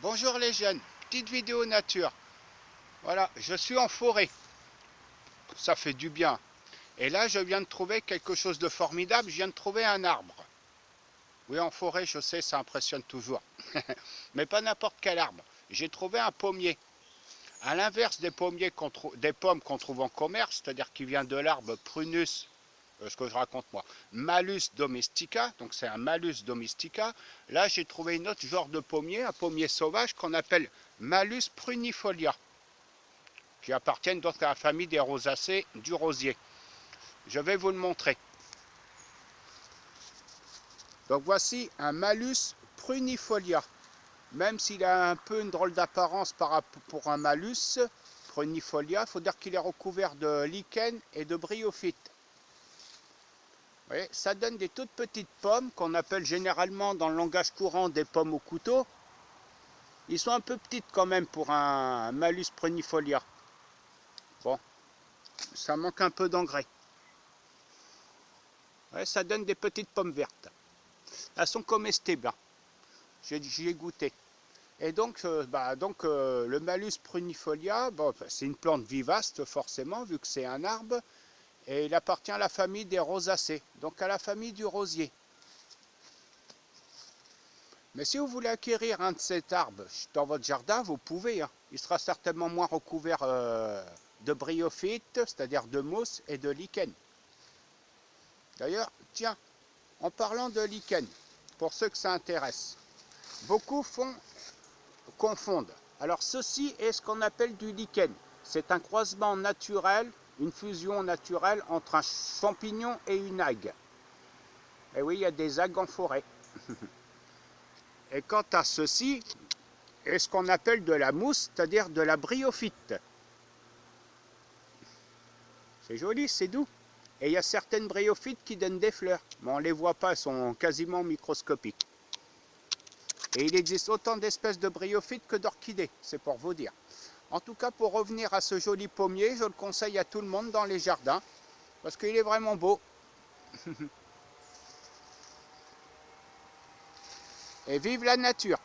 Bonjour les jeunes, petite vidéo nature. Voilà, je suis en forêt. Ça fait du bien. Et là, je viens de trouver quelque chose de formidable. Je viens de trouver un arbre. Oui, en forêt, je sais, ça impressionne toujours. Mais pas n'importe quel arbre. J'ai trouvé un pommier. À l'inverse des des pommes qu'on trouve en commerce, c'est-à-dire qui vient de l'arbre Prunus, ce que je raconte moi, Malus domestica, donc c'est un Malus domestica. Là, j'ai trouvé une autre genre de pommier, un pommier sauvage qu'on appelle Malus prunifolia, qui appartiennent donc à la famille des rosacées du rosier. Je vais vous le montrer. Donc voici un Malus prunifolia. Même s'il a un peu une drôle d'apparence pour un Malus prunifolia, il faut dire qu'il est recouvert de lichen et de bryophyte. Vous voyez, ça donne des toutes petites pommes qu'on appelle généralement dans le langage courant des pommes au couteau. Ils sont un peu petites quand même pour un Malus prunifolia. Bon, ça manque un peu d'engrais. Ouais, ça donne des petites pommes vertes. Elles sont comestibles, hein. J'y ai goûté. Et donc, le Malus prunifolia, bon, c'est une plante vivace forcément, vu que c'est un arbre, et il appartient à la famille des rosacées, donc à la famille du rosier. Mais si vous voulez acquérir un de ces arbres dans votre jardin, vous pouvez, hein. Il sera certainement moins recouvert de bryophyte, c'est-à-dire de mousse et de lichen. D'ailleurs, tiens, en parlant de lichen, pour ceux que ça intéresse, beaucoup confondent. Alors ceci est ce qu'on appelle du lichen. C'est un croisement naturel, une fusion naturelle entre un champignon et une algue. Et oui, il y a des algues en forêt. Et quant à ceci, est ce qu'on appelle de la mousse, c'est-à-dire de la bryophyte. C'est joli, c'est doux. Et il y a certaines bryophytes qui donnent des fleurs, mais on ne les voit pas, elles sont quasiment microscopiques. Et il existe autant d'espèces de bryophytes que d'orchidées, c'est pour vous dire. En tout cas, pour revenir à ce joli pommier, je le conseille à tout le monde dans les jardins, parce qu'il est vraiment beau. Et vive la nature!